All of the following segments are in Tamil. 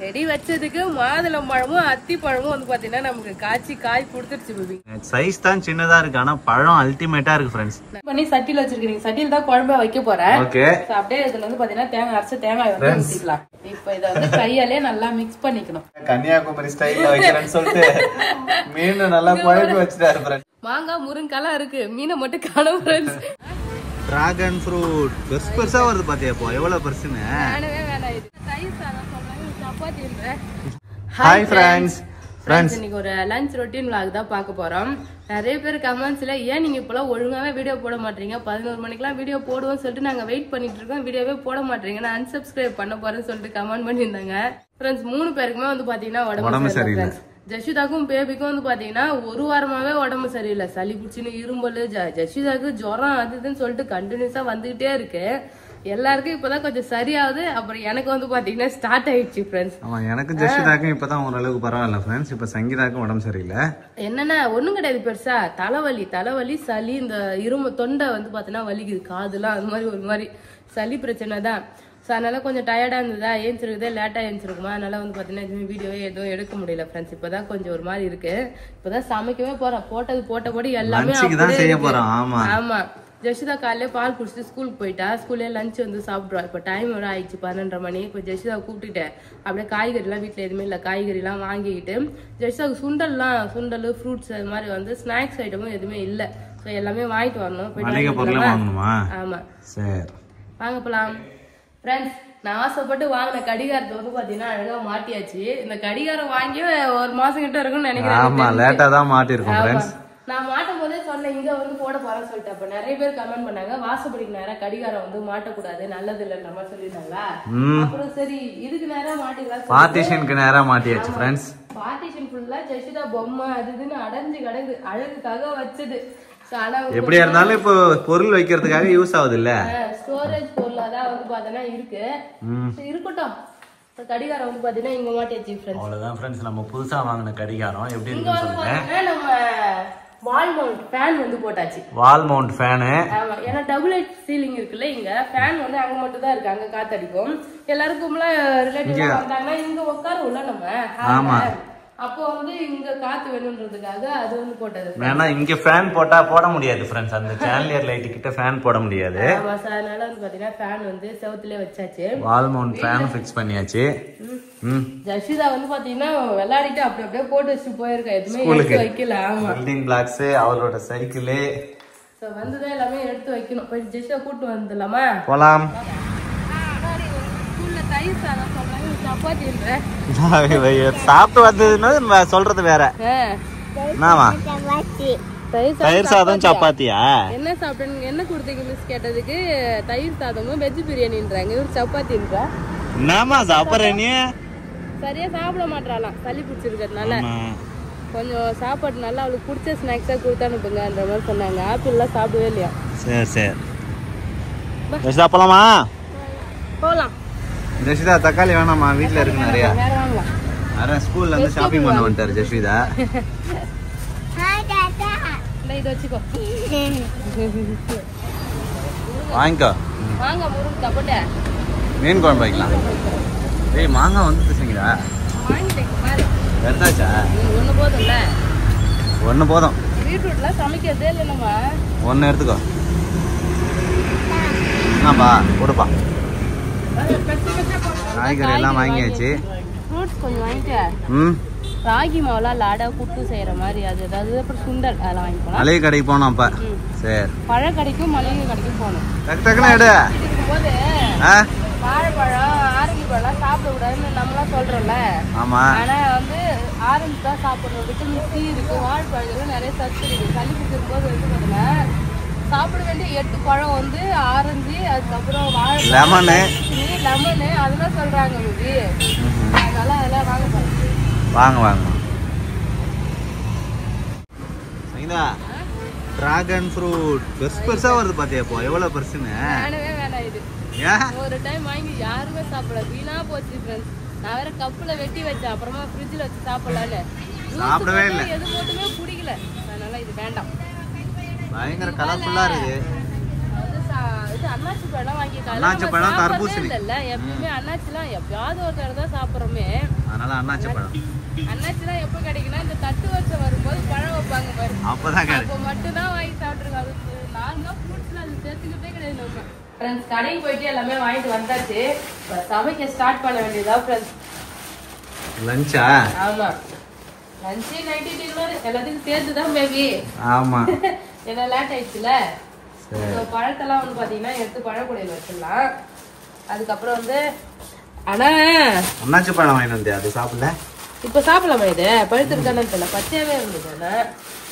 செடி வச்சதுக்கு மாதுளம் பழமும் அத்தி பழமும் வந்து பாத்தீங்கன்னா நமக்கு காய்ச்சி காய் கொடுத்துருச்சு பேபி. சைஸ் தான் சின்னதா இருக்கு, ஆனா பழம் அல்டிமேட்டா இருக்கு ஃப்ரெண்ட்ஸ். பண்ணி சட்டில வச்சிருக்கீங்க, சட்டில தான் குழம்பு வைக்க போறேன். ஓகே, அப்படியே இதுல வந்து பாத்தீங்கன்னா தேங்காய் அரைச்ச தேங்காய் வந்து ஊத்திக்கலாம். இப்போ இத வந்து கையாலே நல்லா மிக்ஸ் பண்ணிக்கணும். கன்னியாகுமரி ஸ்டைல்ல வைக்கிறேன்னு சொல்லிட்டு மீன் நல்லா குழம்பு வச்சிட்டாரு ஃப்ரெண்ட்ஸ். மாங்காய் முருங்கெல்லாம் இருக்கு, மீனை மட்டும் காணோம் ஃப்ரெண்ட்ஸ். டிராகன் ஃப்ரூட் பெருசா வருது பாத்தியாப்போ, எவ்வளவு பெருசுன்னு. வேணாம் இது தயிர் சாதம் சொல்றாங்க, சப்பாத்தி இருக்கு. Hi friends. இன்னைக்கு ஒரு லஞ்ச் ரொட்டீன் vlog தான் பார்க்க போறோம். நிறைய பேர் கமெண்ட்ஸ்ல ஏன் நீங்க இப்பெல்லாம் ஒழுங்காவே வீடியோ போட மாட்டீங்க, 11 மணிக்கெல்லாம் வீடியோ போடுவோம் சொல்லிட்டு நாங்க வெயிட் பண்ணிட்டு இருக்கோம், வீடியோவே போட மாட்டீங்க, நான் அன்சப்ஸ்கிரைப் பண்ண போறேன்னு சொல்லிட்டு கமெண்ட் பண்ணியிருந்தாங்க ஃப்ரெண்ட்ஸ். 3 பேருக்குமே வந்து பாத்தீங்கன்னா உடம்பு சரியில்லை. ஜஷிதாக்கும் பேபிக்கும் வந்து பாத்தீங்கன்னா ஒரு வாரமாவே உடம்பு சரியில்லை, சளி பிடிச்சின்னு இரும்பல், ஜஷிதாக்கு ஜுரம் அது இதுன்னு சொல்லிட்டு கண்டினியூஸா வந்துகிட்டே இருக்கு. எல்லாருக்கும் இப்பதான் கொஞ்சம் சரியாகுது, அப்புறம் எனக்கு வந்து பாத்தீங்கன்னா ஸ்டார்ட் ஆயிடுச்சு ஃப்ரெண்ட்ஸ். ஆமா, எனக்கு ஜஷிதாக்கும் இப்பதான் ஓரளவுக்கு பரவாயில்ல ஃப்ரெண்ட்ஸ். இப்ப சங்கீதாக்கும் உடம்பு சரியில்லை. என்னன்னா ஒண்ணும் கிடையாது பெருசா, தலைவலி சளி, இந்த இரும்பு தொண்டை வந்து பாத்தீங்கன்னா வலிக்குது, காதுலாம் அது மாதிரி ஒரு மாதிரி சளி பிரச்சனை தான். ஸோ அதனால கொஞ்சம் டயர்டா இருந்ததா, ஏஞ்சிருக்குதே லேட்டா ஏஞ்சிருக்குமா, அதனால வந்து பாத்தீங்கன்னா எதுவுமே வீடியோவே எதுவும் எடுக்க முடியல ஃப்ரெண்ட்ஸ். இப்பதான் கொஞ்சம் ஒரு மாதிரி இருக்கு, இப்பதான் சமைக்கவே போறேன், போட்டபடி எல்லாமே செய்ய போறோம். ஆமா, ஜஷிதா காலையில பால் குடிச்சிட்டு ஸ்கூலுக்கு போயிட்டா, ஸ்கூல்ல லஞ்ச் வந்து சாப்பிடுவா. இப்போ டைம் வர ஆயிடுச்சு 12:30 மணி. இப்போ ஜஷிதா கூப்பிட்டுட்டேன், அப்படியே காய்கறி எல்லாம் வீட்டுல எதுவுமே இல்லை, காய்கறி எல்லாம் வாங்கிக்கிட்டு ஜஷிதாவுக்கு சுண்டல் ஃப்ரூட்ஸ் அது மாதிரி வந்து ஸ்நாக்ஸ் ஐட்டமும் எதுவுமே இல்லை, ஸோ எல்லாமே வாங்கிட்டு வரணும். ஆமா, சரி வாங்க போலாம் ஃப்ரெண்ட்ஸ். நான் ஆசைப்பட்டு வாங்கின கடிகாரத்தை வந்து பாத்தீங்கன்னா அழகா மாட்டியாச்சு. இந்த கடிகாரம் வாங்கி 1 மாசம் கிட்ட இருக்கும்னு நினைக்கிறேன். நான் மாட்டும் போதே சொன்னேன் இங்க வந்து போட போறேன்னு சொல்லிட்டு. அப்ப நிறைய பேர் கமெண்ட் பண்ணாங்க, வாசப்படிக்கு நேரம் கடிகாரம் வந்து மாட்டக்கூடாது, நல்லது இல்லைன்ற மாதிரி சொல்லிருந்தாங்களா. அப்புறம் சரி இதுக்கு நேரம் மாட்டிக்கலாம், பார்ட்டிஷனுக்கு நேரம் மாட்டியாச்சு ஃப்ரெண்ட்ஸ். பார்ட்டிஷன் ஃபுல்லா ஜஷிதா பொம்மை அது இதுன்னு அடைஞ்சு கிடக்கு, அழகுக்காக வச்சது. எப்படியா இருந்தாலும் இப்போ பொருள் வைக்கிறதுக்காக யூஸ் ஆகுது இல்ல, ஸ்டோரேஜ் பொருளாதான் வந்து பாத்தீங்கன்னா இருக்கு. இருக்கட்டும், கடிகாரம் வந்து பாத்தீங்கன்னா இங்க மாட்டியாச்சு ஃப்ரெண்ட்ஸ். அவ்வளவுதான் ஃப்ரெண்ட்ஸ், நம்ம புதுசா வாங்கின கடிகாரம் எப்படி இருக்குன்னு சொல்லுங்க. நம்ம வால் மவுண்ட் ஃபேன் வந்து போட்டாச்சு, வால் மவுண்ட் ஃபேன். ஆமா, ஏன்னா டபுள் ஹெட் சீலிங் இருக்குல்ல, இங்க ஃபேன் வந்து அங்க மட்டும் தான் இருக்கு, அங்க காத்தடிக்கும். எல்லாருக்கும் ரிலேட்டிவ் வந்தாங்கன்னா இங்க உட்காரும்ல நம்ம. ஆமா, அப்போ வந்து இங்க காத்து வேணும்ன்றதுக்காக அது வந்து போட்டது. வேணா இங்க ஃபேன் போட முடியாது ஃப்ரெண்ட்ஸ், அந்த சான்லியர் லைட் கிட்ட ஃபேன் போட முடியாது. ஆமா சார், அதனால வந்து பாத்தீங்கன்னா ஃபேன் வந்து செவுத்துலயே வச்சாச்சு, வால் மவுண்ட் ஃபேன் ஃபிக்ஸ் பண்ணியாச்சு. ஜஷிதா வந்து பாத்தீங்கன்னா விளையாடிட்டு அப்படியே போட்டு வச்சு போயிருக்கா, எதுவுமே எடுத்து வைக்கல. ஆமா, பில்டிங் பிளாக்ஸ், அவரோட சைக்கிள், சோ வந்துதான் எல்லாமே எடுத்து வைக்கணும். போய் ஜஷிதா கூட்டு வந்துடலாமா? போலாம். சாப்பிட்டு வந்ததுன்னா சொல்றது வேற. தயிர் சாதம் சப்பாத்தியா? என்ன சாப்பிட்டேன்னு என்ன கொடுத்தீங்க மிஸ் கேட்டதுக்கு தயிர் சாதமும் வெஜ் பிரியாணின்றாங்க, இவர் சப்பாத்தின்றா. என்னமா சாப்பிட்ற நீ? சரியா சாப்பிட மாட்டாளாம், சளி பிடிச்சிருக்கிறதுனால கொஞ்சம் சாப்பாடு நல்லா அவளுக்கு பிடிச்ச ஸ்நாக்ஸா கொடுத்து அனுப்புங்கன்ற மாதிரி சொன்னாங்க. ஆப்பிள் எல்லாம் சாப்பிடவே இல்லையா? சரி சாப்பிடலாமா? போலாம். ஜஷிதா தக்காளி வேணாமா, வீட்டுல இருக்கு நிறைய. நிறைய ஸ்கூல்ல இருந்து ஷாப்பிங் பண்ண வந்துட்டாரு ஜஷிதா. வாங்கிக்கோ, மீன் குழம்பு வைக்கலாம். ஏய் மாங்காய் வந்து சரிங்களா? எடுத்தாச்சா? ஒண்ணு போதும், பீட்ரூட்லாம் சமைக்கிறதே இல்லை நம்ம. ஒன்னு எடுத்துக்கோ. ஆப்பா கொடுப்பா. காய்கறி எல்லாம் வாங்கியாச்சு, ஃப்ரூட்ஸ் கொஞ்சம் வாங்கிட்டேன். ராகி மாவுலாம் லாடா புட்டு செய்யற மாதிரி அது ஏதாவது, அப்புறம் சுண்டல் அதெல்லாம் வாங்கிக்கலாம். மளிகை கடைக்கு போனோம். அப்ப சரி, பழ கடைக்கும் மளிகை கடைக்கும் போகணும். டக்குன்னு எடு. போது வாழைப்பழம் ஆரஞ்சு பழம் சாப்பிட கூடாதுன்னு நம்மளாம் சொல்றோம்ல. ஆமா, ஆனா வந்து ஆரஞ்சு தான் சாப்பிடணும், விட்டமின் சி இருக்கு, வாழைப்பழம் நிறைய சத்து இருக்கு. சளி பிடிக்கும் போது வந்து பாத்தீங்கன்னா சாப்பிட வேண்டிய 8 பழம் வந்து ஆரஞ்சு, அதுக்கப்புறம் லெமனு அதெல்லாம் சொல்றாங்க. அதனால அதெல்லாம் வாங்க. டிராகன் ஃப்ரூட் பெருசா வருது பாத்தியாப்போ, எவ்வளவு பெருசுன்னு. வேணாம் இது ஒரு டைம் வாங்கி யாருமே சாப்பிடல, வீணா போச்சு ஃப்ரெண்ட்ஸ். நான் வேற கப்புல வெட்டி வச்சேன், அப்புறமா ஃப்ரிட்ஜ்ல வச்சு சாப்பிடலான்னு சாப்பிடவே இல்லை, எது போட்டுமே பிடிக்கல. அதனால இது வேண்டாம். பயங்கர கலர்ஃபுல்லா இருக்கு. அண்ணாச்சி பழம் வாங்கிக்கலாம், தர்பூசணி இல்ல, எப்பயுமே அண்ணாச்சிலாம் எப்பயாவது ஒரு தடவை தான் சாப்பிட்றோமே. அதான் அண்ணாச்சி பழம். அண்ணாச்சிலாம் எப்போ கிடைக்குன்னா இந்த தட்டு வருஷம் வரும்போது பழம் வைப்பாங்க பாரு, அப்பதான் அப்போ மட்டும்தான் வாங்கி சாப்பிட்ருக்கோம். அது நார்மலாக ஃப்ரூட்ஸ்லாம் அது சேர்த்துக்கிட்டே கிடையாது நம்ம. ஃப்ரெண்ட்ஸ் கடைக்கு போயிட்டு எல்லாமே வாங்கிட்டு வந்தாச்சு. இப்போ சமைக்க ஸ்டார்ட் பண்ண வேண்டியதா ஃப்ரெண்ட்ஸ். லஞ்சா? ஆமா, லஞ்சு நைட்டு டின்னர் எல்லாத்துக்கும் சேர்த்து தான் பேபி. ஆமா. ஏன்னா லேட் ஆயிடுச்சுல. பழத்தெல்லாம் வந்து பாத்தீங்கன்னா எடுத்து பழக்கூடையில வச்சிடலாம். அதுக்கப்புறம் வந்து ஆனா அண்ணாச்சி பழம் வாங்கிட்டு வந்தேன், அது சாப்பிடல. இப்ப சாப்பிடலாமா? இது பழுத்து இருக்கானு தெரியல, பச்சையாவே இருந்தது.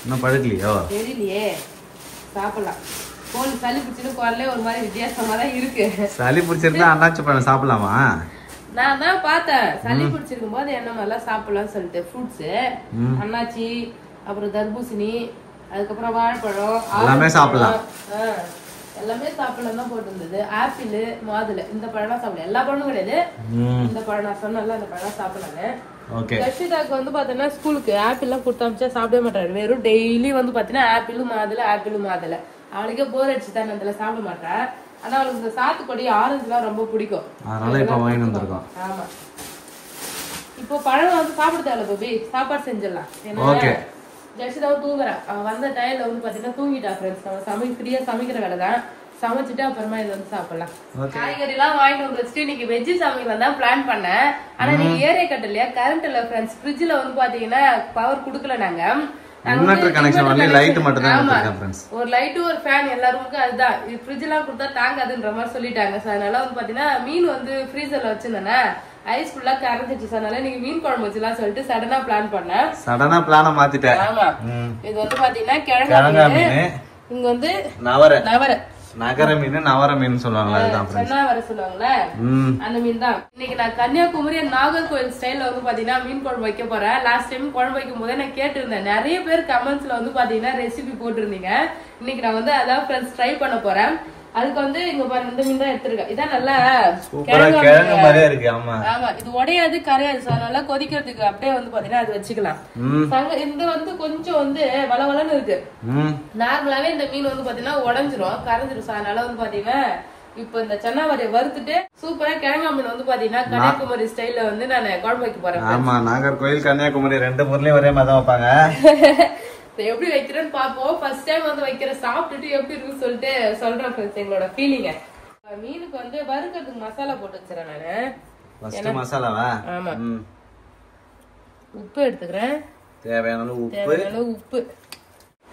இன்னும் பழுக்கலையோ? தெரியலையே, சாப்பிடலாம். கோல் சளி பிடிச்சிட்டு குரலே ஒரு மாதிரி வித்தியாசமா தான் இருக்கு. சளி பிடிச்சிருந்தா அண்ணாச்சி பழம் சாப்பிடலாமா? நான் தான் பார்த்தேன் சளி பிடிச்சிருக்கும் போது என்ன மாதிரிலாம் சாப்பிடலாம்னு சொல்லிட்டு ஃப்ரூட்ஸ், அண்ணாச்சி, அப்புறம் தர்பூசணி, அதுக்கப்புறம் வாழைப்பழம் எல்லாமே சாப்பிடலாம். எல்லாமே சாப்பிடலாம் தான் போட்டு இருந்தது. ஆப்பிள், மாதுளை, இந்த பழம்லாம் சாப்பிடலாம். எல்லா பழமும் கிடையாது, இந்த பழம் நான் சொன்னல அந்த பழம் சாப்பிடலான்னு. ரஷிதாக்கு வந்து பாத்தீங்கன்னா ஸ்கூலுக்கு ஆப்பிள் எல்லாம் கொடுத்து அமிச்சா சாப்பிடவே மாட்டாரு. வெறும் டெய்லி வந்து பாத்தீங்கன்னா ஆப்பிள் மாதுளை. அவளுக்கே போர் அடிச்சு தான் அதுல சாப்பிட மாட்டா. ஆனா அவளுக்கு இந்த சாத்துக்குடி, ஆரஞ்சு எல்லாம் ரொம்ப பிடிக்கும். அதனால இப்ப வாங்கிட்டு வந்திருக்கோம். ஆமா, இப்போ பழம் வந்து சாப்பிட தேவை பேபி, சாப்பாடு செஞ்சிடலாம். ஏன்னா ஜெஷிதாவும் தூங்குறா. அவன் வந்த டயர்ல வந்து பாத்தீங்கன்னா தூங்கிட்டா ஃப்ரெண்ட்ஸ். அவன் ஃப்ரீயா சமைக்கிற வேலை தான். சமைச்சிட்டு அப்புறமா இது வந்து சாப்பிடலாம். காய்கறி எல்லாம் வாங்கிட்டு வந்து வச்சுட்டு இன்னைக்கு வெஜ்ஜு சமைக்கலாம் தான் பிளான் பண்ணேன். ஆனா நீங்க ஏரியா கட்டலையா, கரண்ட் இல்ல ஃப்ரெண்ட்ஸ். ஃப்ரிட்ஜ்ல வந்து பாத்தீங்கன்னா பவர் குடுக்கல. நாங்க ஒரு லைட் ஒரு ஃபேன் எல்லாருக்கும் அதுதான். ஃப்ரிட்ஜ் எல்லாம் கொடுத்தா தாங்காதுன்ற மாதிரி சொல்லிட்டாங்க. அதனால வந்து பாத்தீங்கன்னா மீன் வந்து ஃப்ரீசர்ல வச்சிருந்தேன்னா ஐஸ் ஃபுல்லா கரைஞ்சிச்சு. அதனால நீங்க மீன் குழம்பு வச்சுலாம் சொல்லிட்டு சடனா பிளான் பண்ணேன். சடனா பிளான மாத்திட்டேன். ஆமா, இது வந்து பாத்தீங்கன்னா கிழங்கு மீன். இங்க வந்து நவர நகர மீன், நவர மீன் சொல்லுவாங்க. வர சொல்லுவாங்கல்ல, அந்த மீன் தான். இன்னைக்கு நான் கன்னியாகுமரி நாகர்கோவில் ஸ்டைல்ல வந்து பாத்தீங்கன்னா மீன் குழம்பு வைக்க போறேன். லாஸ்ட் டைம் குழம்பு வைக்கும் போதே நான் கேட்டிருந்தேன். நிறைய பேர் கமெண்ட்ஸ்ல வந்து பாத்தீங்கன்னா ரெசிபி போட்டிருந்தீங்க. இன்னைக்கு நான் வந்து அதான் ஃப்ரெண்ட்ஸ் ட்ரை பண்ண போறேன். அதுக்கு வந்து இங்க பாருங்க, இந்த மீன் தான் எடுத்திருக்கேன். இதான் நல்லா கிழங்கு மாதிரியே இருக்கு. ஆமா, இது உடையாது, கரையாது. அதனால கொதிக்கிறதுக்கு அப்படியே வந்து பாத்தீங்கன்னா அது வச்சுக்கலாம். இது வந்து கொஞ்சம் வந்து வளவளன்னு இருக்கு. நார்மலாவே இந்த மீன் வந்து பாத்தீங்கன்னா உடஞ்சிரும், கரைஞ்சிரும். அதனால வந்து பாத்தீங்கன்னா இப்ப இந்த சன்னாவரியை வறுத்துட்டு சூப்பரா கிழங்கா மீன் வந்து பாத்தீங்கன்னா கன்னியாகுமரி ஸ்டைல்ல வந்து நான் குழம்பு வைக்க போறேன். ஆமா, நாகர்கோயில் கன்னியாகுமரி ரெண்டு ஊர்லயும் ஒரே மாதிரி தான் வைப்பாங்க. எப்படி வைக்கிறேன்னு பாப்போம். ஃபர்ஸ்ட் டைம் வந்து வைக்கிற, சாப்பிட்டுட்டு எப்படி இருக்குன்னு சொல்லிட்டு சொல்றேன் ஃப்ரெண்ட்ஸ் எங்களோட ஃபீலிங்க. மீனுக்கு வந்து வறுக்கிறதுக்கு மசாலா போட்டு வச்சிடறேன் நானு. ஃபர்ஸ்ட் மசாலாவா? ஆமா, உப்பு எடுத்துக்கிறேன், தேவையான உப்பு.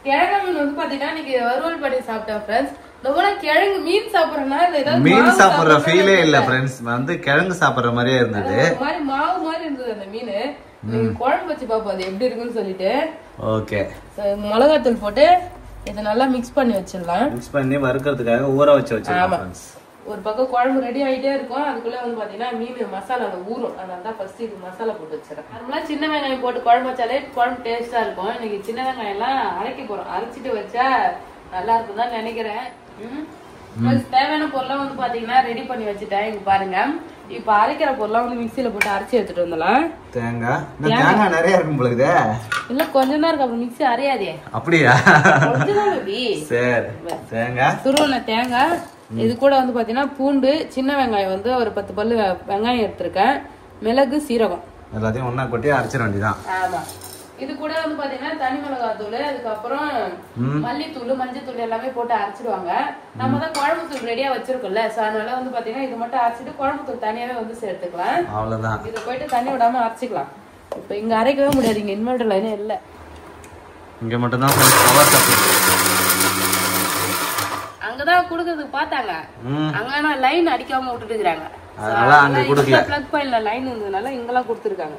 கிழங்கு மீன் வந்து பாத்தீங்கன்னா இன்னைக்கு வறுவல் பண்ணி சாப்பிட்டேன் ஃப்ரெண்ட்ஸ். கிழங்கு மீன் சாப்பிடுறேன்னா மீன் சாப்பிடுற ஃபீலே இல்ல ஃப்ரெண்ட்ஸ், வந்து கிழங்கு சாப்பிடுற மாதிரியே இருந்தது. மாதிரி மாவு மாதிரி இருந்தது அந்த மீன். குழம்பு வச்சு பாப்போம் அது எப்படி இருக்குன்னு சொல்லிட்டு. ஓகே, மிளகாத்தூள் போட்டு இதை நல்லா மிக்ஸ் பண்ணி வச்சிடலாம். மிக்ஸ் பண்ணி வறுக்கிறதுக்காக ஊற வச்சு வச்சிடலாம். ஒரு பக்கம் குழம்பு ரெடி ஆகிட்டே இருக்கும், அதுக்குள்ள வந்து பாத்தீங்கன்னா மீன் மசாலா ஊறும். அதனால தான் ஃபர்ஸ்ட் இது மசாலா போட்டு வச்சிடறேன். நார்மலா சின்ன வெங்காயம் போட்டு குழம்பு வச்சாலே குழம்பு டேஸ்டா இருக்கும். இன்னைக்கு சின்ன வெங்காயம் எல்லாம் அரைக்க போறோம். அரைச்சிட்டு வச்சா நல்லா இருக்கும் தான் நினைக்கிறேன். தேவையான பொருள்லாம் வந்து பாத்தீங்கன்னா ரெடி பண்ணி வச்சுட்டேன். இங்க பாருங்க, இப்ப அரைக்கிற பொருள்லாம் வந்து மிக்சியில போட்டு அரைச்சி எடுத்துட்டு வந்துடலாம். தேங்காய் நிறைய இருக்கும் பொழுது இல்ல கொஞ்சம் தான் இருக்கு, அப்புறம் மிக்சி அரையாதே. அப்படியா? கொஞ்சம் தான் பேபி. சரி, தேங்காய் துருவன தேங்காய். இது கூட வந்து பாத்தீங்கன்னா பூண்டு, சின்ன வெங்காயம் வந்து ஒரு 10 பல்லு வெங்காயம் எடுத்திருக்கேன், மிளகு, சீரகம் எல்லாத்தையும் ஒன்னா கொட்டி அரைச்சிட வேண்டியதான். ஆமா, இது கூட வந்து பாத்தீங்கன்னா தனி மிளகாய் தூள், அதுக்கப்புறம் மல்லித்தூள், மஞ்சள் தூள் எல்லாமே போட்டு அரைச்சிடுவாங்க. நம்ம தான் குழம்பு தூள் ரெடியா வச்சிருக்கோம்ல, அதனால வந்து பாத்தீங்கன்னா இது மட்டும் அரைச்சிட்டு குழம்பு தூள் தனியாவே வந்து சேர்த்துக்கலாம். அவ்வளவுதான். இதை போயிட்டு தண்ணி விடாம அரைச்சிக்கலாம். இப்ப இங்க அரைக்கவே முடியாது, இங்க இன்வெர்டர் லைனே இல்ல. இங்க மட்டும் தான் பவர் சப்ளை. அங்கதான் குடுக்கிறதுக்கு பார்த்தாங்க, அங்க லைன் அடிக்காம விட்டுட்டு இருக்காங்க. அதனால அங்க குடுக்கல. பிளக் பாயிண்ட்ல லைன் இருந்ததுனால இங்கலாம் கொடுத்துருக்காங்க.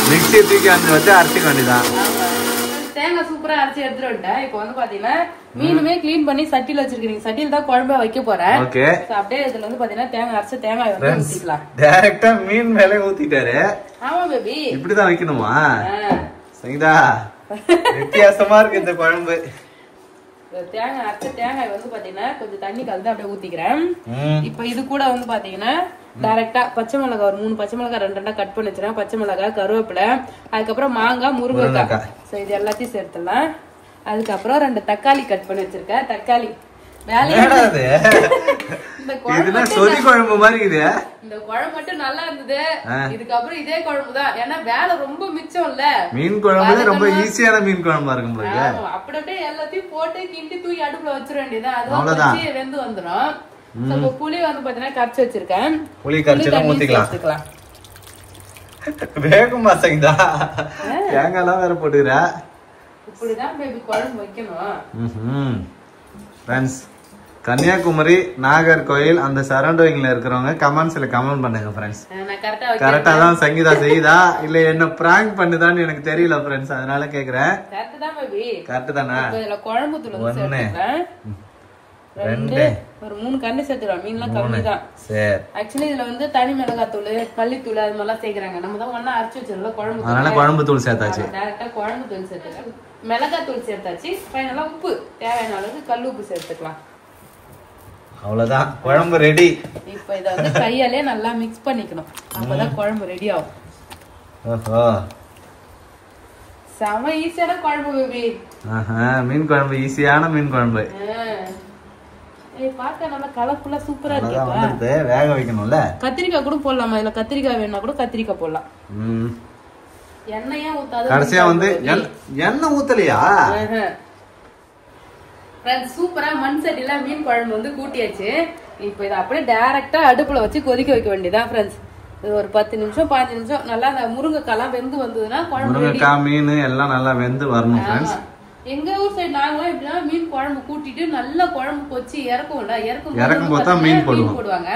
மிக்ஸி தூக்கி அங்க வச்சு அரைச்சிக்க வேண்டியதான். தேங்காய் சூப்பரா அரைச்சி எடுத்துட்டு வந்துட்டேன். இப்போ வந்து பாத்தீங்கன்னா மீனுமே கிளீன் பண்ணி சட்டில வச்சிருக்கீங்க. சட்டில தான் குழம்பா வைக்க போறேன். ஓகே, அப்படியே இதுல வந்து பாத்தீங்கன்னா தேங்காய் அரைச்ச தேங்காய் வந்து ஊத்திக்கலாம். டைரக்டா மீன் மேலே ஊத்திட்டாரு. ஆமா பேபி, இப்படிதான் வைக்கணுமா? சரிடா, வித்தியாசமா இருக்கு இந்த குழம்பு. தேங்காய் அரைச்ச தேங்காய் வந்து பாத்தீங்கன்னா கொஞ்சம் தண்ணி கலந்து அப்படியே ஊத்திக்கிறேன். இப்ப இது கூட வந்து பாத்தீங்கன்னா டைரக்டா பச்சை மிளகாய் ஒரு 3 பச்சை மிளகாய் 2 கட் பண்ணி வச்சிருக்கேன். பச்சை மிளகாய், கருவேப்பிலை, அதுக்கப்புறம் மாங்காய், முருங்கைக்காய். சோ இது எல்லாத்தையும் சேர்த்துலாம். அதுக்கப்புறம் 2 தக்காளி கட் பண்ணி வச்சிருக்கேன். தக்காளி இதெல்லாம் சொதி குழம்பு மாதிரி இது. இந்த குழம்பு மட்டும் நல்லா இருந்தது. இதுக்கப்புறம் இதே குழம்புதான். ஏன்னா வேலை ரொம்ப மிச்சம் இல்ல. மீன் குழம்பு ரொம்ப ஈஸியான மீன் குழம்பா இருக்கும். அப்படியே எல்லாத்தையும் போட்டு கிண்டி தூக்கி அடுப்புல வச்சிட வேண்டியதான். அது வெந்து வந்துடும். புளி வந்து பாத்தீங்கன்னா கரைச்சி வச்சிருக்கேன். புளி கரைச்செல்லாம் ஊத்திக்கலாம். வேகுமா சங்கீதா? தேங்காய் எல்லாம் வேற போட்டுக்கிற. இப்படிதான் பேபி குழம்பு வைக்கணும். ஃப்ரெண்ட்ஸ், கன்னியாகுமரி, நாகர்கோயில் அந்த சரௌண்டிங்ல இருக்கிறவங்க கமெண்ட்ஸ்ல கமெண்ட் பண்ணுங்க ஃப்ரெண்ட்ஸ். கரெக்டா தான் சங்கீதா செய்யுதா இல்ல என்ன பிராங்க் பண்ணுதான்னு எனக்கு தெரியல ஃப்ரெண்ட்ஸ், அதனால கேக்குறேன். கரெக்ட் தானே? குழம்பு தூள் 2 ஒரு 3 கண்ணு சேர்த்துக்கலாம். மீன்லாம் கம்மி தான். ஆக்சுவலி இதுல வந்து தனி மிளகாத்தூள், மல்லித்தூள் அது மாதிரிலாம் சேர்க்கிறாங்க. நம்ம தான் ஒண்ணா அரைச்சு வச்சிருந்தோம் குழம்பு, அதனால குழம்பு தூள் சேர்த்தாச்சு. டைரக்டா குழம்பு தூள் சேர்த்துக்கலாம். மிளகாத்தூள் சேர்த்தாச்சு. ஃபைனலா உப்பு தேவையான அளவுக்கு கல் உப்பு சேர்த்துக்கலாம். அவ்வளவுதான், குழம்பு ரெடி. இப்போ இத வந்து கையாலே நல்லா மிக்ஸ் பண்ணிக்கணும். அப்பதான் குழம்பு ரெடி ஆகும். ஓஹோ, செம ஈஸியான குழம்பு பேபி. மீன் குழம்பு ஈஸியான மீன் குழம்பு. பாக்க நல்லா கலர்ஃபுல்லா சூப்பரா இருக்கு. வேக வைக்கணும்ல. கத்திரிக்காய் கூட போடலாமா? இதுல கத்திரிக்காய் வேணா கூட கத்திரிக்காய் போடலாம். எண்ணெயே ஊத்தாத. கடைசியா வந்து எண்ணெய் ஊத்தலையா? ஃப்ரெண்ட்ஸ், சூப்பரா மண் சட்டில மீன் குழம்பு வந்து கூட்டியாச்சு. இப்போ இத அப்படியே டைரக்டா அடுப்புல வச்சு கொதிக்க வைக்க வேண்டியதான் ஃப்ரெண்ட்ஸ். இது ஒரு 10 நிமிஷம் 15 நிமிஷம் நல்லா அந்த முருங்கைக்காய் வெந்து வந்ததுன்னா குழம்பு முருங்கைக்காய் மீன் எல்லாம் நல்லா வெந்து வரணும் ஃப்ரெண்ட்ஸ். எங்க ஊர் சைடு நாங்களாம் எப்படின்னா மீன் குழம்பு கூட்டிட்டு நல்லா குழம்பு கொச்சி இறக்கும்ல, இறக்கும் போது மீன் போடுவாங்க.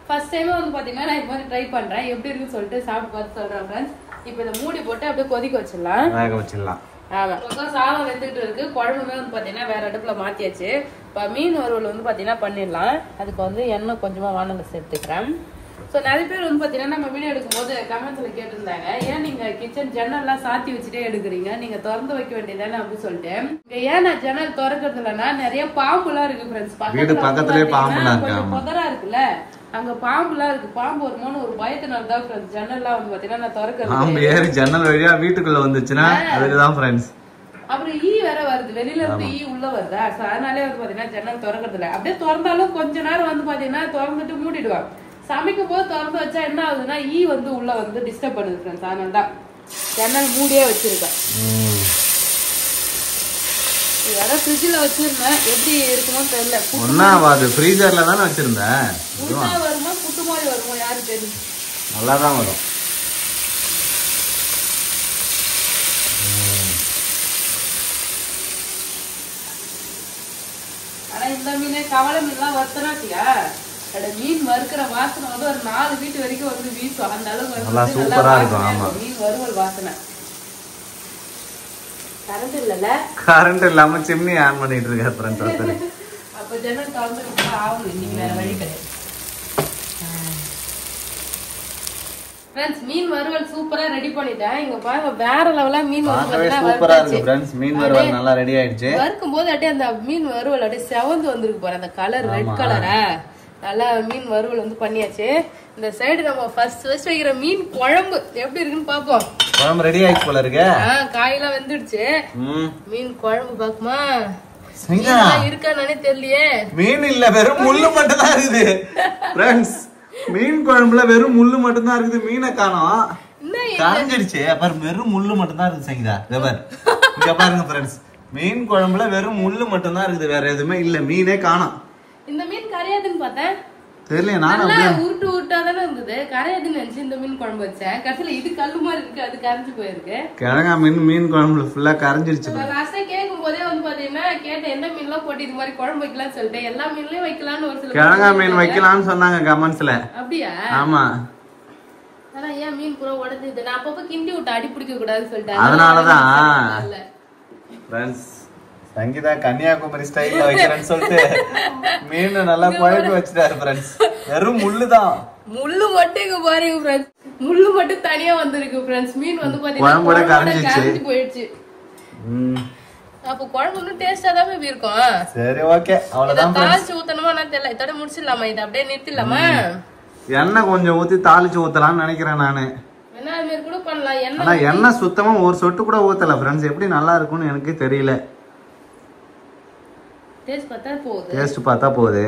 ஃபர்ஸ்ட் டைம் வந்து பாத்தீங்கன்னா நான் இது மாதிரி ட்ரை பண்றேன், எப்படி இருக்குன்னு சொல்லிட்டு சாப்பிட்டு பார்த்து சொல்றேன் ஃப்ரெண்ட்ஸ். இப்போ இதை மூடி போட்டு அப்படியே கொதிக்க வச்சிடலாம். வேக வச்சிடலாம். ஆமா, சாதம் வெந்துட்டு இருக்கு. குழம்புமே வந்து பாத்தீங்கன்னா வேற அடுப்புல மாத்தியாச்சு. இப்ப மீன் வறுவல் வந்து பாத்தீங்கன்னா பண்ணிடலாம். அதுக்கு வந்து எண்ணெய் கொஞ்சமா வானல்ல சேர்த்துக்கிறேன். ஸோ நிறைய பேர் வந்து பாத்தீங்கன்னா நம்ம வீடியோ எடுக்கும் போது கமெண்ட்ஸ்ல கேட்டிருந்தாங்க, ஏன் நீங்க கிச்சன் ஜன்னல்லாம் சாத்தி வச்சுட்டே எடுக்கிறீங்க, நீங்க திறந்து வைக்க வேண்டியதானே அப்படின்னு சொல்லிட்டு. ஏன் நான் ஜன்னல் திறக்கிறது இல்லைன்னா நிறைய பாம்புலாம் இருக்கு ஃப்ரெண்ட்ஸ். பக்கத்துலயே பாம்புலாம் கொஞ்சம் புதரா இருக்குல்ல, அங்க பாம்புலாம் இருக்கு. பாம்பு வருமோன்னு ஒரு பயத்தினால தான் ஃப்ரெண்ட்ஸ் ஜன்னல்லாம் வந்து பாத்தீங்கன்னா நான் திறக்கிறது. ஜன்னல் வழியா வீட்டுக்குள்ள வந்துச்சுன்னா அதுதான் ஃப்ரெண்ட்ஸ். அப்புறம் ஈ வேற வருது, வெளியில இருந்து ஈ உள்ள வருதா, அதனாலே வந்து பாத்தீங்கன்னா ஜன்னல் திறக்கிறது இல்லை. அப்படியே திறந்தாலும் கொஞ்ச நேரம் வந்து பாத்தீங்கன்னா திறந்துட்டு மூடிடுவாங்க. சமைக்கும் போது திறந்து வச்சா என்ன ஆகுதுன்னா ஈ வந்து உள்ள வந்து டிஸ்டர்ப் பண்ணுது ஃப்ரெண்ட்ஸ். அதனால தான் ஜன்னல் மூடியே வச்சிருக்கேன். வேற ஃப்ரிட்ஜில் வச்சிருந்தேன், எப்படி இருக்குமோன்னு தெரியல. ஒன்னாவது ஃப்ரீசர்ல தானே வச்சிருந்தேன். புட்டா வருமா புட்டு மாதிரி வருமா யாரு தெரியும். நல்லா தான் வரும். ஆனா இந்த மீனே கவலை மீன்லாம் வறுத்தனாச்சியா, மீன் வறுக்கிற வாசனை வந்து ஒரு 4 வீட்டு வரைக்கும் வந்து வீசும். அந்த அளவுக்கு சூப்பரா இருக்கும். ஆமா, மீன் வறுவல் வாசனை. கரண்ட் இல்லல, கரண்ட் இல்லாம சிம்னி ஆன் பண்ணிட்டு இருக்காரு ஃப்ரெண்ட்ஸ் ஒருத்தர். அப்ப ஜன்னல் திறந்துட்டு ஆகும், இன்னைக்கு வேற வழி கிடையாது. ஃப்ரெண்ட்ஸ், மீன் வறுவல் சூப்பரா ரெடி பண்ணிட்டேன். இங்க பாருங்க, வேற லெவலா மீன் வறுவல் சூப்பரா இருக்கு ஃப்ரெண்ட்ஸ். மீன் வறுவல் நல்லா ரெடி ஆயிடுச்சு. வறுக்கும் போது அப்படியே அந்த மீன் வறுவல் அப்படியே செவந்து வந்திருக்கு பாரு, அந்த கலர் ரெட் கலரா. நல்லா மீன் வறுவல் வந்து பண்ணியாச்சு. இந்த சைடு நம்ம ஃபர்ஸ்ட் வைக்கிற மீன் குழம்பு எப்படி இருக்குன்னு பாப்போம். குழம்பு ரெடி ஆயிடுச்சு போல இருக்கு. காயெல்லாம் வெந்துடுச்சு. மீன் குழம்பு பாக்குமா இருக்கானே தெரியலையே. மீன் இல்ல, வெறும் முள்ளு மட்டும் தான் இருக்குது ஃப்ரெண்ட்ஸ். மீன் குழம்புல வெறும் முள்ளு மட்டும் தான் இருக்குது, மீனை காணோம். காஞ்சிடுச்சு. அப்புறம் வெறும் முள்ளு மட்டும் தான் இருக்குது சங்கீதா. இங்க பாருங்க ஃப்ரெண்ட்ஸ், மீன் குழம்புல வெறும் முள்ளு மட்டும் தான் இருக்குது, வேற எதுவுமே இல்ல. மீனே காணோம். இந்த மீன் கரையாதுன்னு பார்த்தேன், தெரியல. நானும் உருட்டு உருட்டாதானே இருந்தது, கரையாதுன்னு நினைச்சு இந்த மீன் குழம்பு வச்சேன். கடைசியில இது கல்லு மாதிரி இருக்கு, அது கரைஞ்சு போயிருக்கு. கிழங்கா மீன் குழம்புல ஃபுல்லா கரைஞ்சிருச்சு. லாஸ்டா கேட்கும் போதே வந்து பாத்தீங்கன்னா கேட்டேன், எந்த மீன் எல்லாம் போட்டு இது மாதிரி குழம்பு வைக்கலாம்னு சொல்லிட்டு. எல்லா மீன்லயும் வைக்கலாம்னு ஒரு சில கிழங்கா மீன் வைக்கலாம்னு சொன்னாங்க கமெண்ட்ஸ்ல. அப்படியா? ஆமா. ஆனா ஏன் மீன் பூரா உடஞ்சுது? நான் அப்பப்ப கிண்டி விட்டு அடி பிடிக்க கூடாதுன்னு சொல்லிட்டேன். அதனாலதான் ஃப்ரெண்ட்ஸ் சங்கீதா கன்னியாகுமரி ஸ்டைல்ல வைக்கிறேன்னு சொல்லிட்டு மீன் நல்லா குழம்பு வச்சுட்டாரு ஃப்ரெண்ட்ஸ். வெறும் முள்ளுதான், முள்ளு மட்டும் இங்க பாருங்க ஃப்ரெண்ட்ஸ், முள்ளு மட்டும் தனியா வந்திருக்கு ஃப்ரெண்ட்ஸ். மீன் வந்து பாத்தீங்கன்னா கரைஞ்சு போயிடுச்சு. அப்ப குழம்பு இன்னும் டேஸ்டா தான் இருக்கும். சரி, ஓகே, அவ்வளவுதான். தாளிச்சு ஊத்தணுமா நான் தெரியல. இதோட முடிச்சிடலாமா? இதை அப்படியே நிறுத்திடலாமா? எண்ணெய் கொஞ்சம் ஊத்தி தாளிச்சு ஊத்தலாம்னு நினைக்கிறேன் நானு. கூட பண்ணலாம். ஆனா எண்ணெய் சுத்தமா ஒரு சொட்டு கூட ஊத்தல ஃப்ரெண்ட்ஸ். எப்படி நல்லா இருக்கும்னு எனக்கு தெரியல. டேஸ்ட் பார்த்தா போகுது. டேஸ்ட் பார்த்தா போகுது.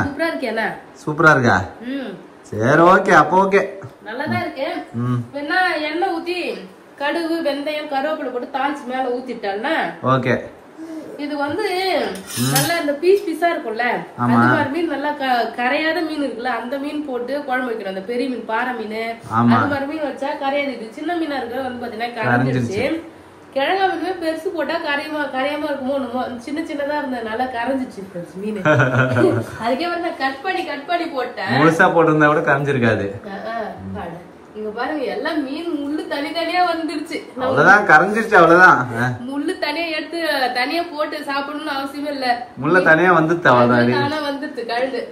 சூப்பரா இருக்கேனா? சூப்பரா இருக்கா? சரி ஓகே, அப்போ ஓகே. நல்லாதான் இருக்கு. என்ன எண்ணெய் ஊத்தி கடுகு வெந்தயம் கருவேப்பிலை போட்டு தாளிச்சு மேல ஊத்திட்டால்னா ஓகே. இது வந்து நல்லா இந்த பீஸ் பீஸா இருக்கும்ல, அது மாதிரி மீன் நல்லா கரையாத மீன் இருக்குல்ல, அந்த மீன் போட்டு குழம்பு வைக்கணும். அந்த பெரிய மீன் பாறை மீன் அது மாதிரி மீன் வச்சா கரையாது. இது சின்ன மீனா இருக்கிற வந்து பாத்தீங்கன்னா கரைஞ்சிருச்சு. கிழங்கா மீனுமே பெருசு போட்டா கரையாம இருக்குமோ என்னமோ, சின்ன சின்னதா இருந்ததுனால கரைஞ்சிச்சு மீன். அதுக்கே வந்து கட் பண்ணி போட்டேன். முழுசா போட்டிருந்தா கூட கரைஞ்சிருக்காது. இங்க பாருங்க எல்லாம் மீன் முள்ளு தனித்தனியா வந்துருச்சு. அவ்வளவுதான், கரைஞ்சிருச்சு, அவ்வளவுதான். முள்ளு தனியா எடுத்து தனியா போட்டு சாப்பிடணும்னு அவசியமே இல்ல. முள்ள தனியா வந்துருச்சு, அவ்வளவுதான். வந்துருச்சு கழுது.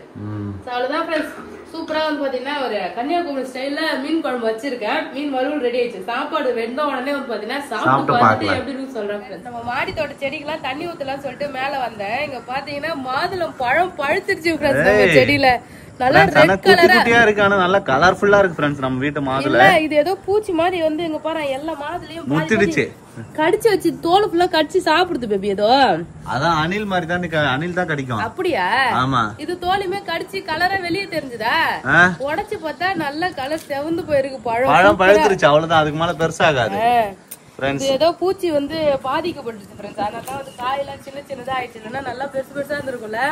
அவ்வளவுதான் ஃப்ரெண்ட்ஸ். சூப்பரா வந்து பாத்தீங்கன்னா ஒரு கன்னியாகுமரி ஸ்டைல்ல மீன் குழம்பு வச்சிருக்கேன். மீன் வறுவல் ரெடி ஆயிடுச்சு. சாப்பாடு வெந்த உடனே வந்து பாத்தீங்கன்னா சாப்பிட்டு பார்த்துட்டு எப்படின்னு சொல்றேன். நம்ம மாடி தோட்ட செடிக்கெல்லாம் தண்ணி ஊத்தலாம் சொல்லிட்டு மேல வந்தேன். இங்க பாத்தீங்கன்னா மாதுளம் பழம் பழுத்துருச்சு ஃப்ரெண்ட்ஸ் நம்ம செடியில. நல்லா ரெட் கலரா இருக்கு. ஆனா நல்லா கலர்ஃபுல்லா இருக்கு ஃப்ரெண்ட்ஸ் நம்ம வீட்டு மாதுளை. இது ஏதோ பூச்சி மாதிரி வந்து இங்க பாரு எல்லா மாதுளையும் முத்திடுச்சு. கடிச்சு வச்சு தோல் ஃபுல்லா கடிச்சு சாப்பிடுது பேபி. ஏதோ அதான் அணில் மாதிரி தான், அணில் தான் கடிக்கும். அப்படியா? ஆமா. இது தோலுமே கடிச்சு கலரா வெளியே தெரிஞ்சுதா? உடைச்சு பார்த்தா நல்ல கலர் செவந்து போயிருக்கு பழம். பழம் பழுத்துருச்சு, அவ்வளவுதான். அதுக்கு மேல பெருசாகாது. ஏதோ பூச்சி வந்து பாதிக்கப்பட்டுச்சு ஃப்ரெண்ட்ஸ். அதனால வந்து காயெல்லாம் சின்ன சின்னதா ஆயிடுச்சு. இல்லைன்னா நல்லா பெருசு பெருசா இருந்திருக்கும்ல.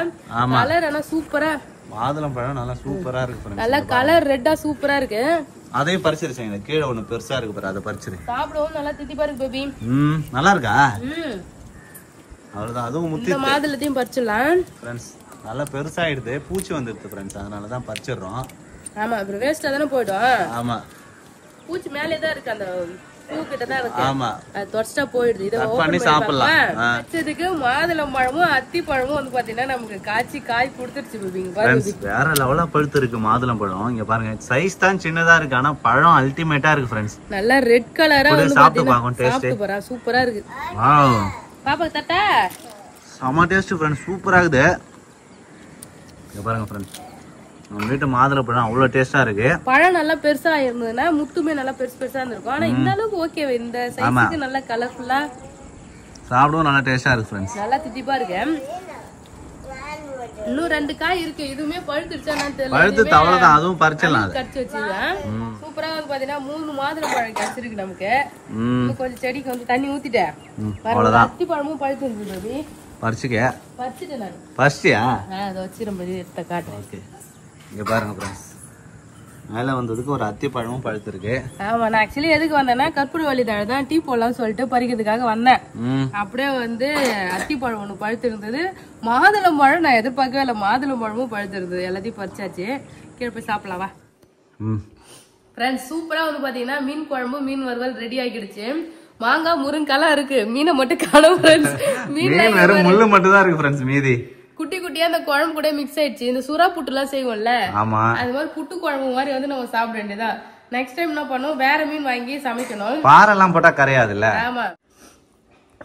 கலர் ஆனா சூப்பரா, மாதுளம் பழம் நல்லா சூப்பரா இருக்கு. நல்லா கலர் ரெட்டா சூப்பரா இருக்கு. அதையும் பறிச்சிருச்சீங்க. கீழே ஒண்ணு பெருசா இருக்கு பாரு, அதை பறிச்சிரு. சாப்பிடவும் நல்லா தித்திப்பா இருக்கு பேபி. நல்லா இருக்கா? அவ்வளவுதான், அதுவும் முத்தி. இந்த மாதுளத்தையும் பறிச்சிடலாம் ஃப்ரெண்ட்ஸ். நல்லா பெருசாயிடுது, பூச்சி வந்துடுது ஃப்ரெண்ட்ஸ். அதனால தான் பறிச்சிடுறோம். ஆமா, அப்புறம் வேஸ்டா தானே போயிடும். ஆமா, பூச்சி மேலே தான் இருக்கு, அந்த பூ கிட்ட தான் இருக்கு. ஆமா, அது தொடச்சா போயிடுது. இத ஓபன் பண்ணி சாப்பிடலாம். வச்சதுக்கு மாதுளம் பழமும் அத்தி பழமும் வந்து பாத்தீங்கன்னா நமக்கு காய்ச்சி காய் கொடுத்துருச்சு பேபி. பாருங்க வேற லெவலா பழுத்து இருக்கு மாதுளம் பழம். இங்க பாருங்க, சைஸ் தான் சின்னதா இருக்கு, ஆனா பழம் அல்டிமேட்டா இருக்கு ஃப்ரெண்ட்ஸ். நல்லா ரெட் கலரா வந்து சாப்பிட்டு பாருங்க. டேஸ்ட் சூப்பரா இருக்கு. வாவ், பாப்பா தட்டா செம டேஸ்ட் ஃப்ரெண்ட்ஸ். சூப்பரா இருக்குது. இங்க பாருங்க ஃப்ரெண்ட்ஸ், நம்ம வீட்டு மாதுளை பழம் அவ்வளவு டேஸ்டா இருக்கு. பழம் நல்லா பெருசா இருந்ததுன்னா முத்துமே நல்லா பெருசு பெருசா இருந்திருக்கும். ஆனா இந்த அளவுக்கு ஓகே, இந்த சைஸ்க்கு நல்லா கலர்ஃபுல்லா சாப்பிடவும் நல்லா டேஸ்டா இருக்கு ஃப்ரெண்ட்ஸ். நல்லா தித்திப்பா இருக்கு. இன்னும் 2 காய் இருக்கு, இதுவுமே பழுத்துருச்சா நான் தெரியல. பழுத்து அவ்வளவுதான், அதுவும் பறிச்சிடலாம். கடிச்சு வச்சிருக்கேன். சூப்பரா வந்து பாத்தீங்கன்னா 3 மாதுளை பழம் கிடைச்சிருக்கு நமக்கு. இன்னும் கொஞ்சம் செடிக்கு வந்து தண்ணி ஊத்திட்டேன். அவ்வளவுதான். அத்தி பழமும் பழுத்து இருந்துச்சு பேபி. பறிச்சிட்டேன் நான். பறிச்சியா? அதை வச்சு ரொம்ப எடுத்த காட்டுறேன். இங்க பாருங்க ஃப்ரெண்ட்ஸ், மேல வந்ததுக்கு ஒரு அத்தி பழமும் பழுத்திருக்கு. ஆமா, நான் ஆக்சுவலி எதுக்கு வந்தேன்னா கற்பூர வள்ளி தழை தான் டீ போடலாம்னு சொல்லிட்டு பறிக்கிறதுக்காக வந்தேன். அப்படியே வந்து அத்தி பழம் ஒண்ணு பழுத்து இருந்தது. மாதுளம் பழம் நான் எதிர்பார்க்கவே இல்லை, மாதுளம் பழமும் பழுத்து இருந்தது. எல்லாத்தையும் பறிச்சாச்சு. கீழே போய் சாப்பிடலாவா ஃப்ரெண்ட்ஸ். சூப்பரா வந்து பாத்தீங்கன்னா மீன் குழம்பு மீன் வறுவல் ரெடி ஆகிடுச்சு. மாங்காய் முருங்கெல்லாம் இருக்கு, மீனை மட்டும் காணோம் ஃப்ரெண்ட்ஸ். மீன் வெறும் முள்ளு மட்டும் தான் இருக்கு ஃப்ரெண்ட்ஸ். மீதி குட்டி குட்டியா அந்த குழம்பு கூட மிக்ஸ் ஆயிடுச்சு. இந்த சுறா புட்டு எல்லாம் செய்வோம்ல, அது மாதிரி புட்டு குழம்பு மாதிரி வந்து நம்ம சாப்பிட வேண்டியதான். நெக்ஸ்ட் டைம் என்ன பண்ணுவோம், வேற மீன் வாங்கி சமைக்கணும். பாரெல்லாம் போட்டா கரையாதுல்ல. ஆமா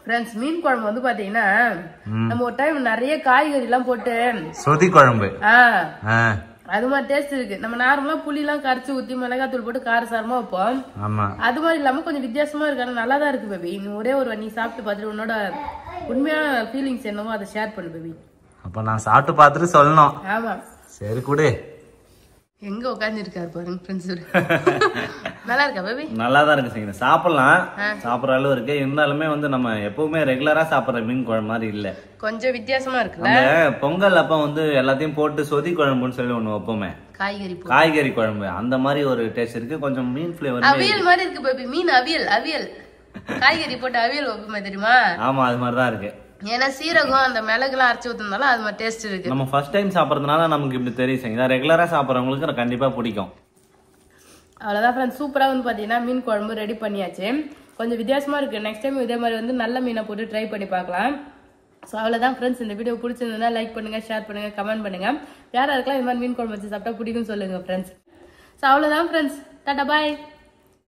ஃப்ரெண்ட்ஸ், மீன் குழம்பு வந்து பாத்தீங்கன்னா நம்ம ஒரு டைம் நிறைய காய்கறி எல்லாம் போட்டு சொதி குழம்பு அது மாதிரி டேஸ்ட் இருக்கு. நம்ம நார்மலா புளி எல்லாம் கரைச்சு ஊத்தி மிளகாய் தூள் போட்டு காரசாரமா வைப்போம். அது மாதிரி இல்லாம கொஞ்சம் வித்தியாசமா இருக்கு. ஆனா நல்லா தான் இருக்கு பேபி. ஒரே ஒரு நீ சாப்பிட்டு பார்த்துட்டு உன்னோட உண்மையான ஃபீலிங்ஸ் என்னவோ அதை ஷேர் பண்ணு பேபி. அப்ப நான் சாப்பிட்டு பார்த்துட்டு சொல்லணும். ஆமா சரி கூட. எங்க உட்கார்ந்து இருக்காரு பாருங்க ஃப்ரெண்ட்ஸ். நல்லா இருக்கா பேபி? நல்லா தான் இருக்கு சீக்கிரம் சாப்பிடலாம். சாப்பிட்ற அளவு இருக்கு. இருந்தாலுமே வந்து நம்ம எப்பவுமே ரெகுலரா சாப்பிட்ற மீன் குழம்பு மாதிரி இல்ல, கொஞ்சம் வித்தியாசமா இருக்குல்ல. பொங்கல் அப்ப வந்து எல்லாத்தையும் போட்டு சொதி குழம்புன்னு சொல்லி ஒண்ணு வைப்போமே, காய்கறி குழம்பு, அந்த மாதிரி ஒரு டேஸ்ட் இருக்கு. கொஞ்சம் மீன் ஃபிளேவர் அவியல் மாதிரி இருக்கு பேபி. மீன் அவியல் காய்கறி போட்டு அவியல் வைப்போமே தெரியுமா? ஆமா, அது மாதிரி தான் இருக்கு. ஏன்னா சீரகம் அந்த மிளகு எல்லாம் அரைச்சு ஊத்துனால அது மாதிரி டேஸ்ட் இருக்கு. நம்ம ஃபர்ஸ்ட் டைம் சாப்பிடறதுனால நமக்கு இப்படி தெரியும். ரெகுலரா சாப்பிடறவங்களுக்கு கண்டிப்பா பிடிக்கும். அவ்வளவுதான் ஃப்ரெண்ட்ஸ். சூப்பரா வந்து பாத்தீங்கன்னா மீன் குழம்பு ரெடி பண்ணியாச்சு. கொஞ்சம் வித்தியாசமா இருக்கு. நெக்ஸ்ட் டைம் இதே மாதிரி வந்து நல்ல மீனை போட்டு ட்ரை பண்ணி பார்க்கலாம். ஸோ அவ்வளோதான் ஃப்ரெண்ட்ஸ். இந்த வீடியோ பிடிச்சிருந்ததுன்னா லைக் பண்ணுங்க, ஷேர் பண்ணுங்க, கமெண்ட் பண்ணுங்க. யாராருக்கெல்லாம் இந்த மாதிரி மீன் குழம்பு வச்சு சாப்பிட்டா பிடிக்கும்னு சொல்லுங்க ஃப்ரெண்ட்ஸ். ஸோ அவ்வளோதான் ஃப்ரெண்ட்ஸ். டாடா பாய்.